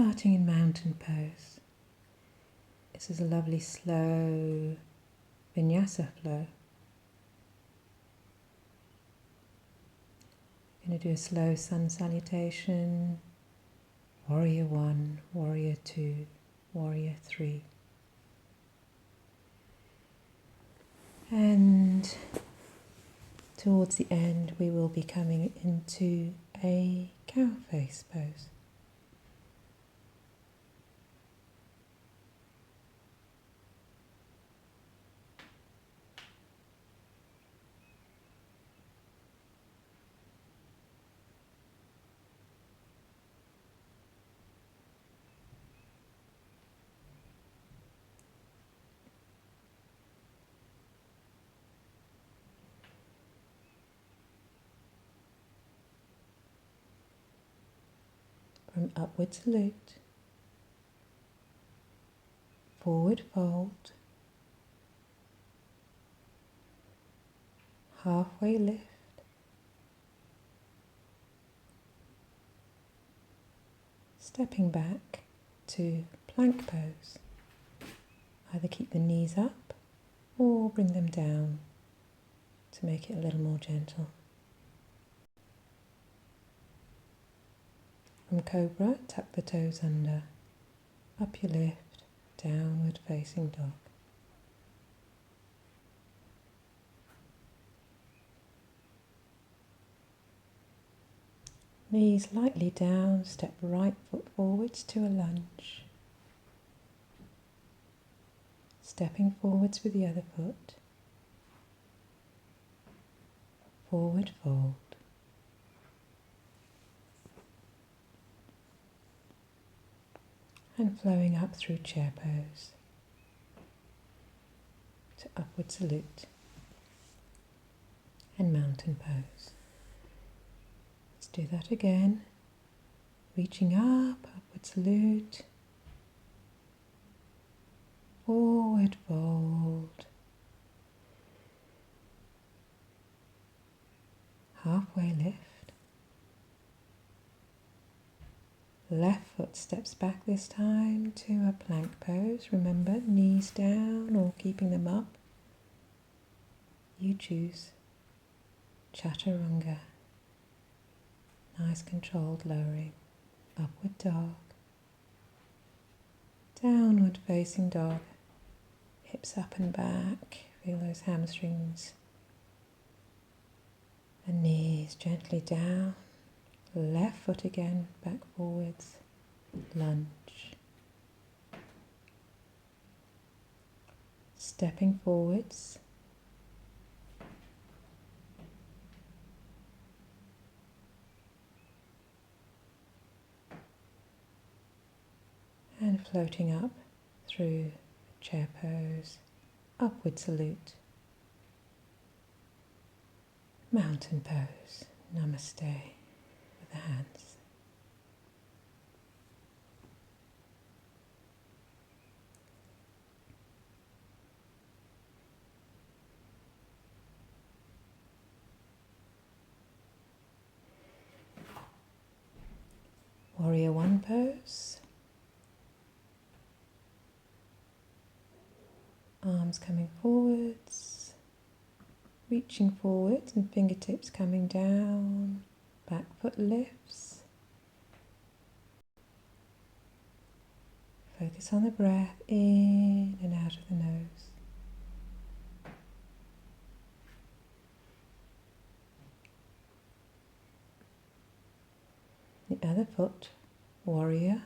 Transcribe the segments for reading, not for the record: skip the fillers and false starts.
Starting in mountain pose. This is a lovely slow Vinyasa flow. I'm going to do a slow sun salutation, warrior 1, warrior 2, warrior 3. And towards the end we will be coming into a cow face pose. From upward salute, forward fold, halfway lift, stepping back to plank pose. Either keep the knees up or bring them down to make it a little more gentle. From cobra, tuck the toes under, up you lift, downward facing dog. Knees lightly down, step right foot forwards to a lunge. Stepping forwards with the other foot. Forward fold. And flowing up through chair pose to upward salute and mountain pose. Let's do that again. Reaching up, upward salute, forward fold, halfway lift. Left foot steps back this time to a plank pose. Remember, knees down or keeping them up. You choose. Chaturanga. Nice controlled lowering. Upward dog. Downward facing dog. Hips up and back. Feel those hamstrings. And knees gently down. Left foot again, back forwards, lunge. Stepping forwards. And floating up through chair pose, upward salute. Mountain pose, namaste. The hands. Warrior 1 pose. Arms coming forwards, reaching forwards and fingertips coming down. Back foot lifts. Focus on the breath in and out of the nose. The other foot, warrior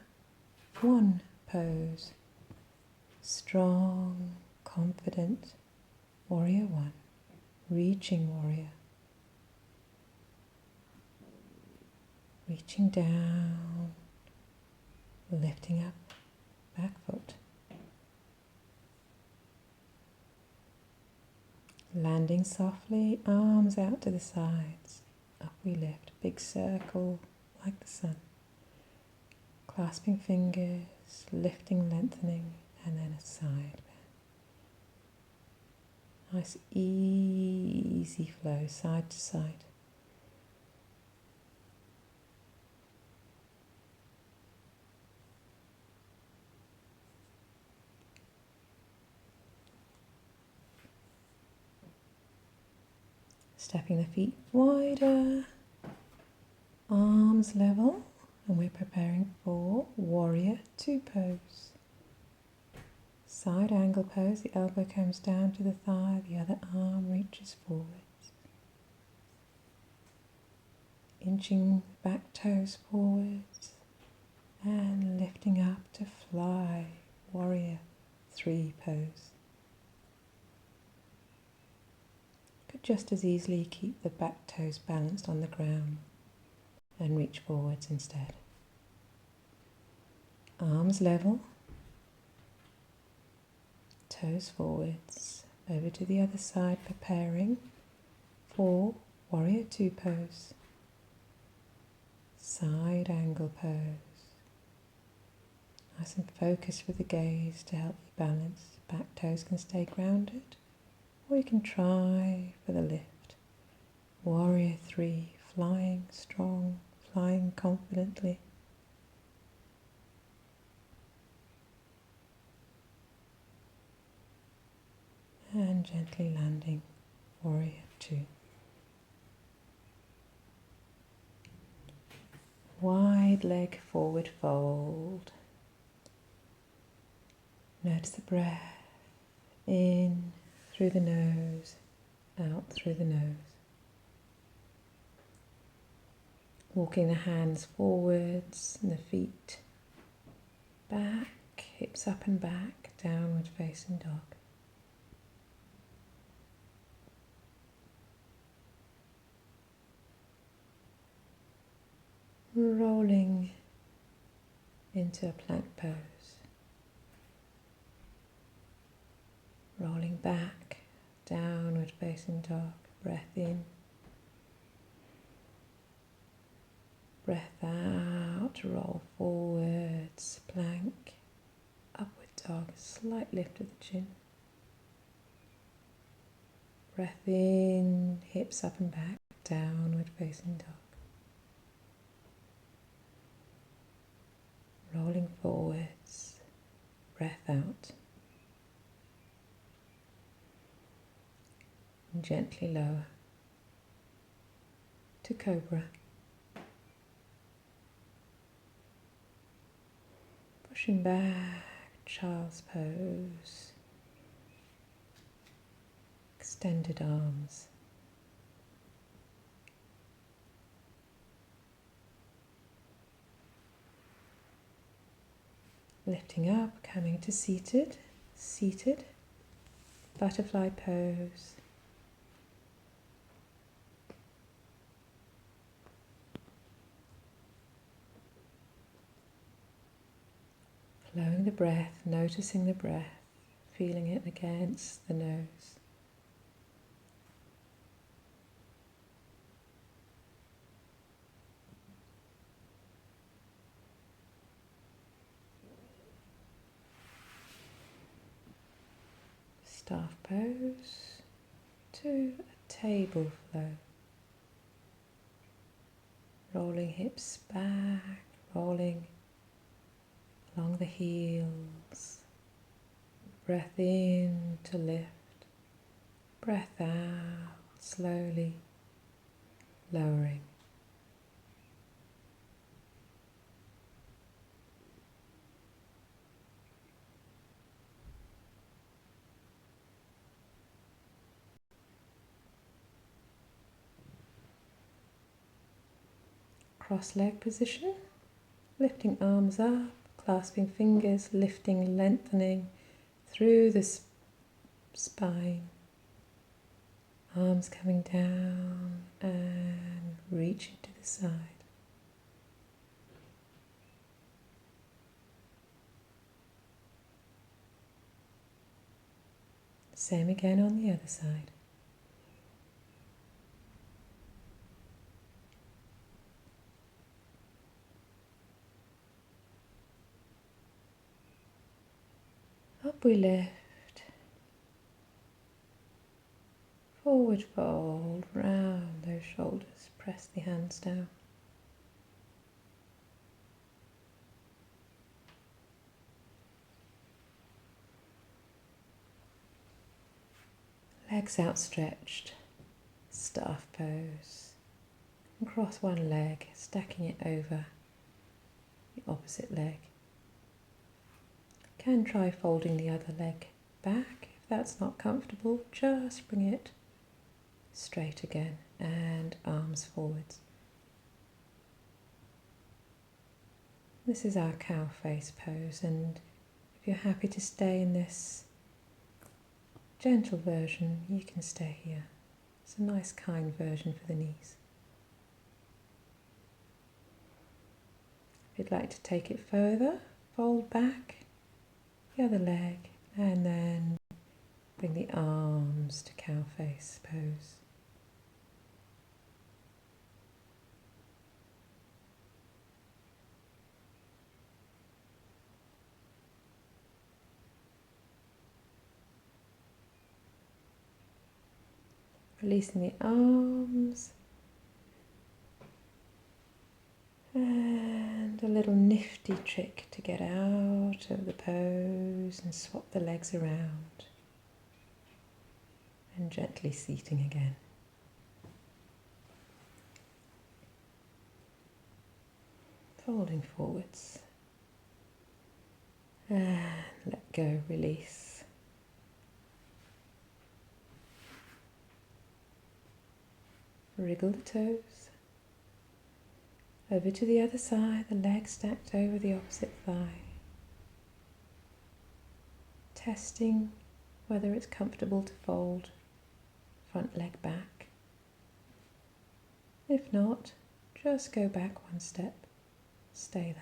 1 pose. Strong, confident, warrior 1. Reaching warrior. Reaching down, lifting up, back foot. Landing softly, arms out to the sides. Up we lift, big circle like the sun. Clasping fingers, lifting, lengthening, and then a side bend. Nice easy flow, side to side. Stepping the feet wider, arms level, and we're preparing for warrior two pose. Side angle pose, the elbow comes down to the thigh, the other arm reaches forwards. Inching back toes forwards and lifting up to fly, warrior three pose. Could just as easily keep the back toes balanced on the ground and reach forwards instead. Arms level, toes forwards, over to the other side, preparing for warrior two pose. Side angle pose. Nice and focused with the gaze to help you balance. Back toes can stay grounded, or you can try for the lift. Warrior three, flying strong, flying confidently. And gently landing, warrior two. Wide leg forward fold. Notice the breath in through the nose, out through the nose. Walking the hands forwards and the feet back, hips up and back, downward facing dog. Rolling into a plank pose. Rolling back, downward facing dog. Breath in. Breath out, roll forwards, plank. Upward dog, slight lift of the chin. Breath in, hips up and back, downward facing dog. Rolling forwards, breath out. And gently lower to cobra. Pushing back, child's pose. Extended arms. Lifting up, coming to seated, seated, butterfly pose. Flowing the breath, noticing the breath, feeling it against the nose. Staff pose to a table flow. Rolling hips back, rolling along the heels. Breath in to lift. Breath out, slowly lowering. Cross leg position, lifting arms up, clasping fingers, lifting, lengthening through the spine. Arms coming down and reaching to the side. Same again on the other side. Up we lift, forward fold, round those shoulders, press the hands down. Legs outstretched, staff pose. And cross one leg, stacking it over the opposite leg. Can try folding the other leg back. If that's not comfortable, just bring it straight again and arms forwards. This is our cow face pose, and if you're happy to stay in this gentle version, you can stay here. It's a nice kind version for the knees. If you'd like to take it further, fold back the other leg and then bring the arms to cow face pose. Releasing the arms, and a little nifty trick to get out of the pose and swap the legs around, and gently seating again. Folding forwards and let go, release. Wriggle the toes. Over to the other side, the leg stacked over the opposite thigh. Testing whether it's comfortable to fold front leg back. If not, just go back one step, stay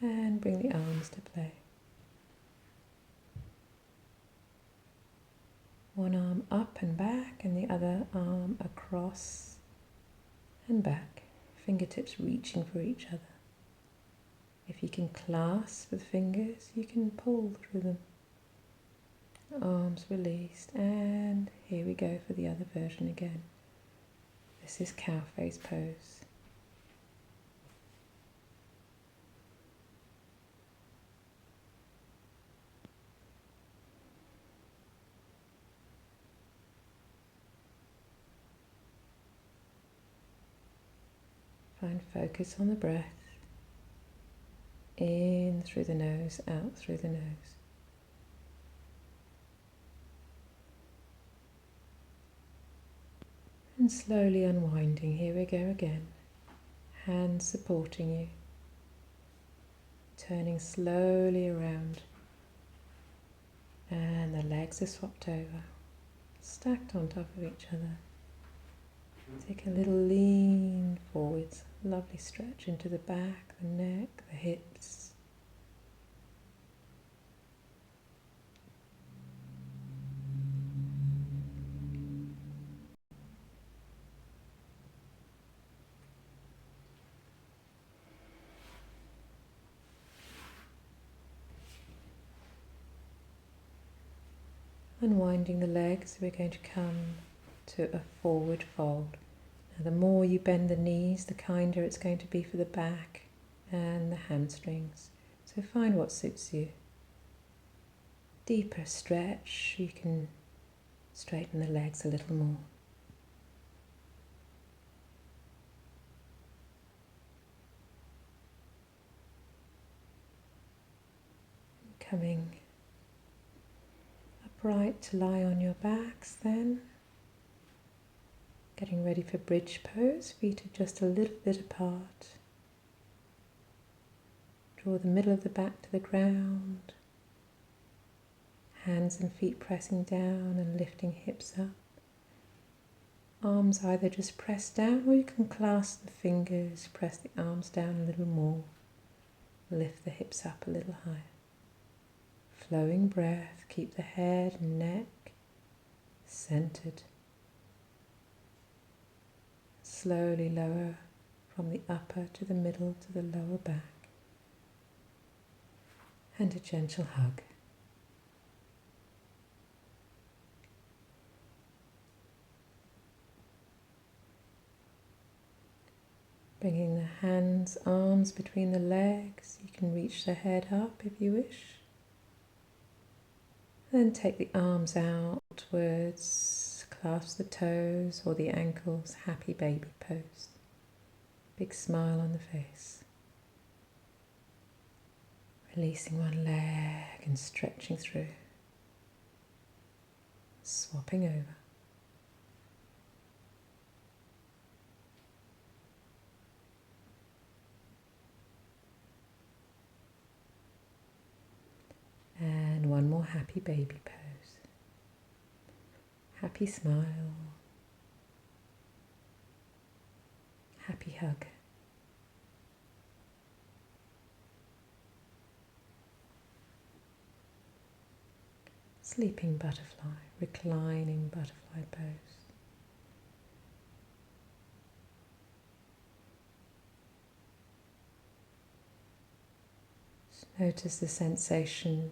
there, and bring the arms to play. One arm up and back and the other arm across and back, fingertips reaching for each other. If you can clasp the fingers, you can pull through them. Arms released, and here we go for the other version again. This is cow face pose. Find focus on the breath. In through the nose, out through the nose. And slowly unwinding. Here we go again. Hands supporting you. Turning slowly around. And the legs are swapped over. Stacked on top of each other. Take a little lean forwards. Lovely stretch into the back, the neck, the hips. Unwinding the legs, we're going to come to a forward fold. Now, the more you bend the knees, the kinder it's going to be for the back and the hamstrings. So find what suits you. Deeper stretch, you can straighten the legs a little more. Coming upright to lie on your backs then. Getting ready for bridge pose, feet are just a little bit apart. Draw the middle of the back to the ground. Hands and feet pressing down and lifting hips up. Arms either just press down or you can clasp the fingers, press the arms down a little more. Lift the hips up a little higher. Flowing breath, keep the head and neck centered. Slowly lower from the upper to the middle to the lower back. And a gentle hug. Bringing the hands, arms between the legs. You can reach the head up if you wish. Then take the arms outwards, clasp the toes or the ankles, happy baby pose. Big smile on the face. Releasing one leg and stretching through. Swapping over. And one more happy baby pose. Happy smile. Happy hug. Sleeping butterfly, reclining butterfly pose. Just notice the sensation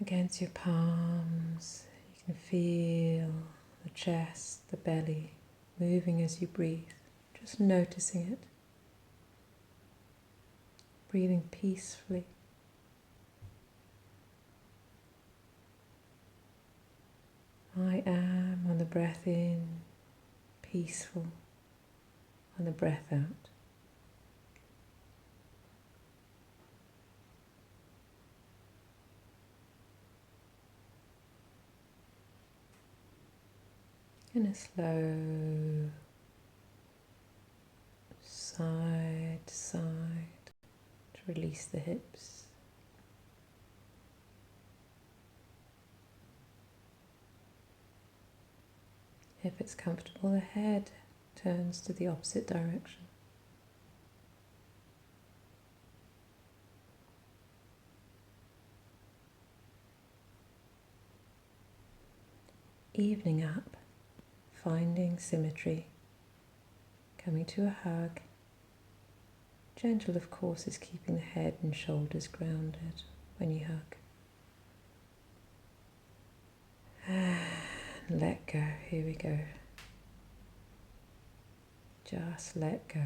against your palms. You can feel the chest, the belly moving as you breathe, just noticing it. Breathing peacefully. I am on the breath in, peaceful on the breath out. And a slow side to side to release the hips. If it's comfortable, the head turns to the opposite direction. Evening up, finding symmetry, coming to a hug. Gentle, of course, is keeping the head and shoulders grounded when you hug. And let go. Here we go. Just let go.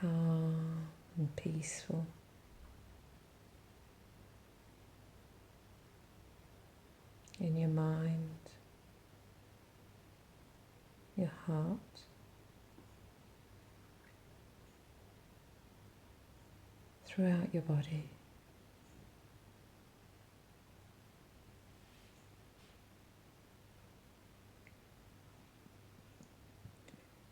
Calm and peaceful. In your mind, your heart, throughout your body.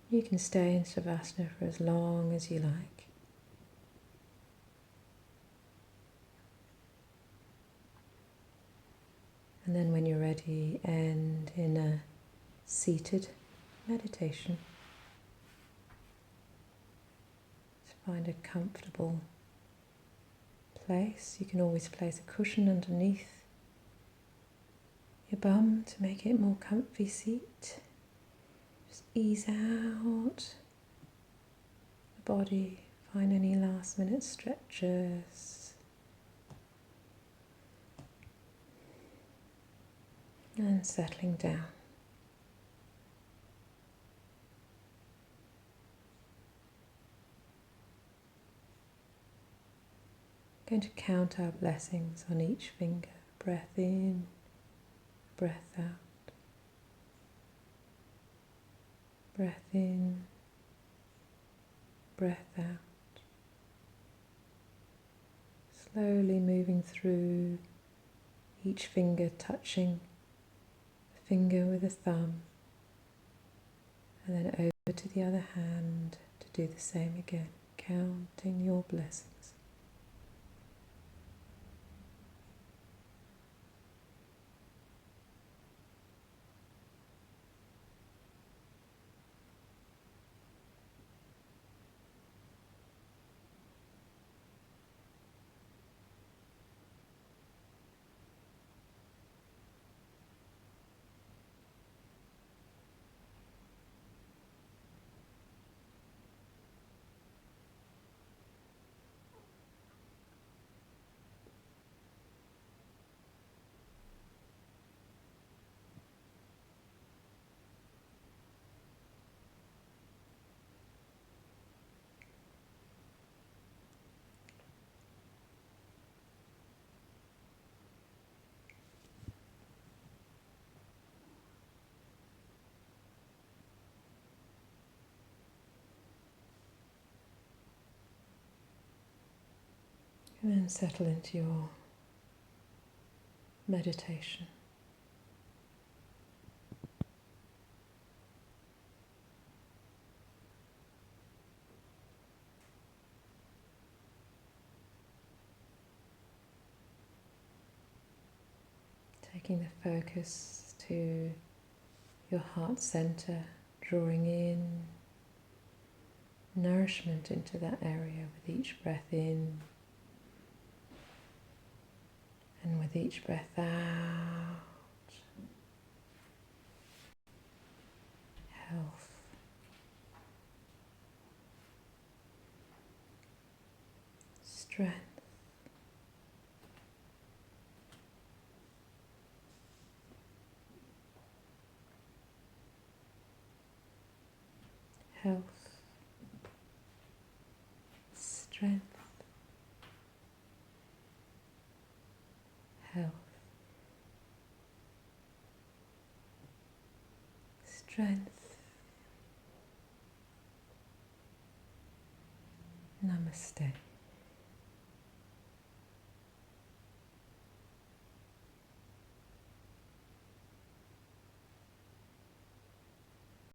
You can stay in savasana for as long as you like. And then when you're ready, end in a seated meditation. To find a comfortable place. You can always place a cushion underneath your bum to make it a more comfy seat. Just ease out the body. Find any last minute stretches. And settling down. Going to count our blessings on each finger. Breath in, breath out. Breath in, breath out. Slowly moving through, each finger touching the finger with a thumb, and then over to the other hand to do the same again, counting your blessings. And then settle into your meditation. Taking the focus to your heart center, drawing in nourishment into that area with each breath in, and with each breath out, health, strength, health, strength, health, strength. Namaste.